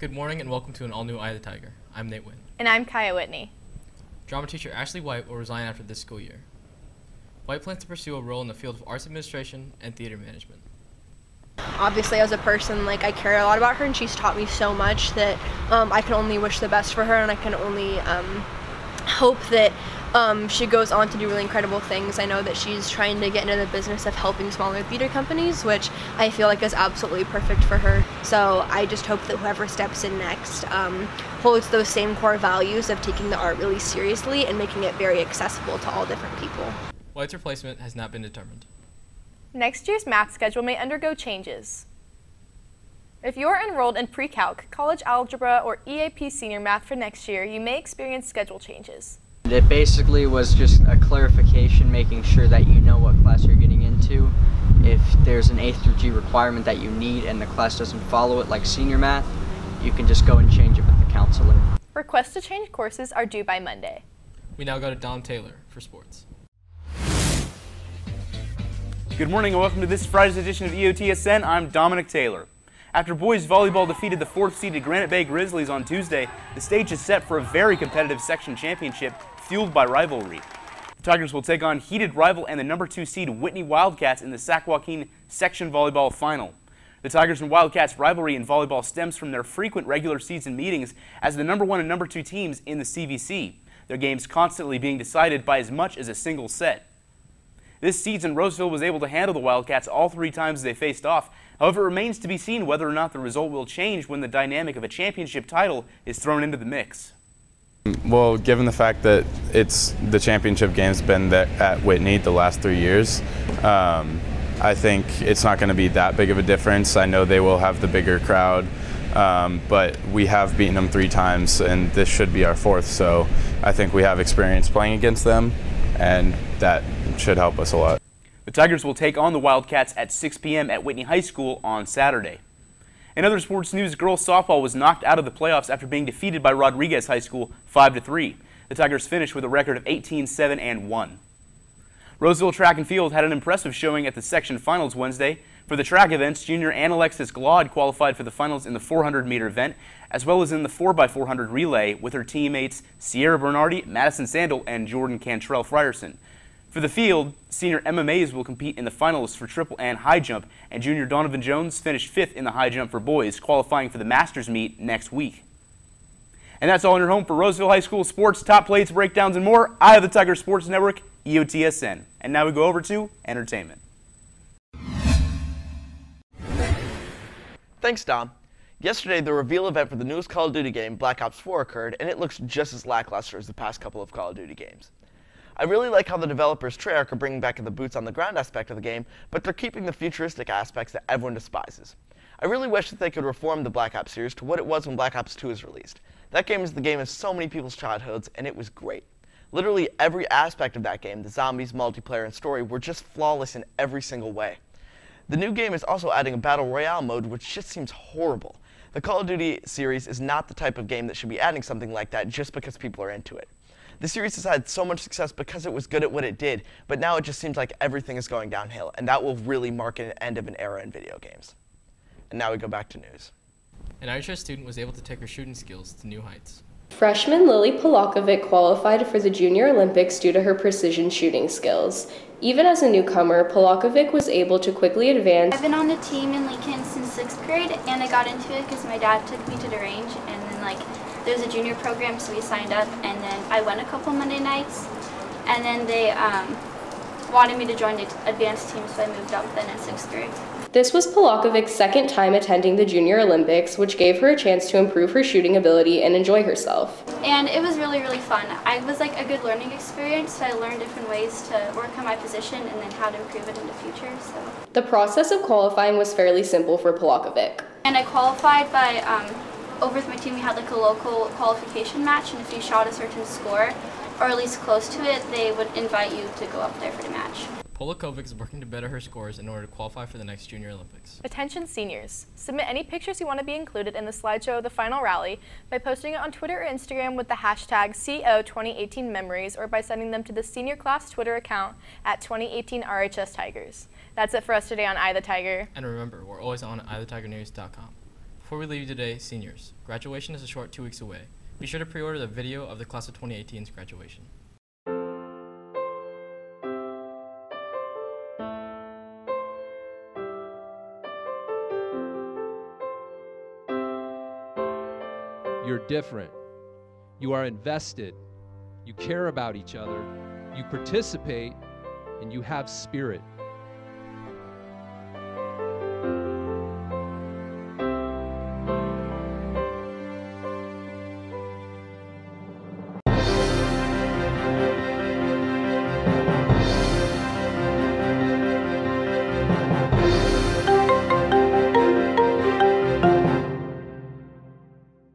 Good morning and welcome to an all-new Eye of the Tiger. I'm Nate Wynn. And I'm Kaya Whitney. Drama teacher Ashley White will resign after this school year. White plans to pursue a role in the field of arts administration and theater management. Obviously, as a person, I care a lot about her, and she's taught me so much that I can only wish the best for her, and I can only hope that she goes on to do really incredible things. I know that she's trying to get into the business of helping smaller theater companies, which I feel like is absolutely perfect for her. So I just hope that whoever steps in next holds those same core values of taking the art really seriously and making it very accessible to all different people. White's replacement has not been determined. Next year's math schedule may undergo changes. If you are enrolled in pre-calc, college algebra, or EAP senior math for next year, you may experience schedule changes. It basically was just a clarification, making sure that you know what class you're getting into. If there's an A through G requirement that you need and the class doesn't follow it, like senior math, you can just go and change it with the counselor. Requests to change courses are due by Monday. We now go to Dom Taylor for sports. Good morning and welcome to this Friday's edition of EOTSN. I'm Dominic Taylor. After boys volleyball defeated the 4th-seeded Granite Bay Grizzlies on Tuesday, the stage is set for a very competitive section championship fueled by rivalry. The Tigers will take on heated rival and the number 2 seed Whitney Wildcats in the Sac Joaquin section volleyball final. The Tigers and Wildcats rivalry in volleyball stems from their frequent regular season meetings as the number 1 and number 2 teams in the CVC, their games constantly being decided by as much as a single set. This season, Roseville was able to handle the Wildcats all 3 times they faced off. However, it remains to be seen whether or not the result will change when the dynamic of a championship title is thrown into the mix. Well, given the fact that the championship game's been at Whitney the last 3 years, I think it's not going to be that big of a difference. I know they will have the bigger crowd, but we have beaten them 3 times, and this should be our 4th, so I think we have experience playing against them, and that should help us a lot. The Tigers will take on the Wildcats at 6 p.m. at Whitney High School on Saturday. In other sports news, girls softball was knocked out of the playoffs after being defeated by Rodriguez High School 5-3. The Tigers finished with a record of 18-7-1. Roseville Track and Field had an impressive showing at the section finals Wednesday. For the track events, junior Ann Alexis Glaude qualified for the finals in the 400-meter event, as well as in the 4x400 relay with her teammates Sierra Bernardi, Madison Sandel, and Jordan Cantrell Frierson. For the field, senior Emma Mays will compete in the finals for triple and high jump, and junior Donovan Jones finished 5th in the high jump for boys, qualifying for the Masters meet next week. And that's all in your home for Roseville High School sports, top plates, breakdowns, and more. Eye of the Tiger Sports Network, EOTSN. And now we go over to entertainment. Thanks, Dom. Yesterday, the reveal event for the newest Call of Duty game, Black Ops 4, occurred, and it looks just as lackluster as the past couple of Call of Duty games. I really like how the developers Treyarch are bringing back the boots on the ground aspect of the game, but they're keeping the futuristic aspects that everyone despises. I really wish that they could reform the Black Ops series to what it was when Black Ops 2 was released. That game is the game of so many people's childhoods, and it was great. Literally every aspect of that game, the zombies, multiplayer, and story, were just flawless in every single way. The new game is also adding a Battle Royale mode, which just seems horrible. The Call of Duty series is not the type of game that should be adding something like that just because people are into it. The series has had so much success because it was good at what it did, but now it just seems like everything is going downhill, and that will really mark an end of an era in video games. And now we go back to news. An IHS student was able to take her shooting skills to new heights. Freshman Lily Polakovic qualified for the Junior Olympics due to her precision shooting skills. Even as a newcomer, Polakovic was able to quickly advance. I've been on a team in Lincoln since 6th grade, and I got into it because my dad took me to the range, and then there's a junior program, so we signed up, and then I went a couple Monday nights, and then they wanted me to join the advanced team, so I moved up then in 6th grade. This was Polakovic's 2nd time attending the Junior Olympics, which gave her a chance to improve her shooting ability and enjoy herself. And it was really, really fun. It was a good learning experience, so I learned different ways to work on my position and then how to improve it in the future. So. The process of qualifying was fairly simple for Polakovic. And I qualified by, over with my team we had a local qualification match, and if you shot a certain score, or at least close to it, they would invite you to go up there for the match. Polakovic is working to better her scores in order to qualify for the next Junior Olympics. Attention seniors. Submit any pictures you want to be included in the slideshow of the final rally by posting it on Twitter or Instagram with the hashtag CO2018Memories or by sending them to the senior class Twitter account at 2018 RHS Tigers. That's it for us today on Eye of the Tiger. And remember, we're always on EyeTheTigerNews.com. Before we leave you today, seniors, graduation is a short 2 weeks away. Be sure to pre-order the video of the class of 2018's graduation. You're different. You are invested. You care about each other. You participate, and you have spirit.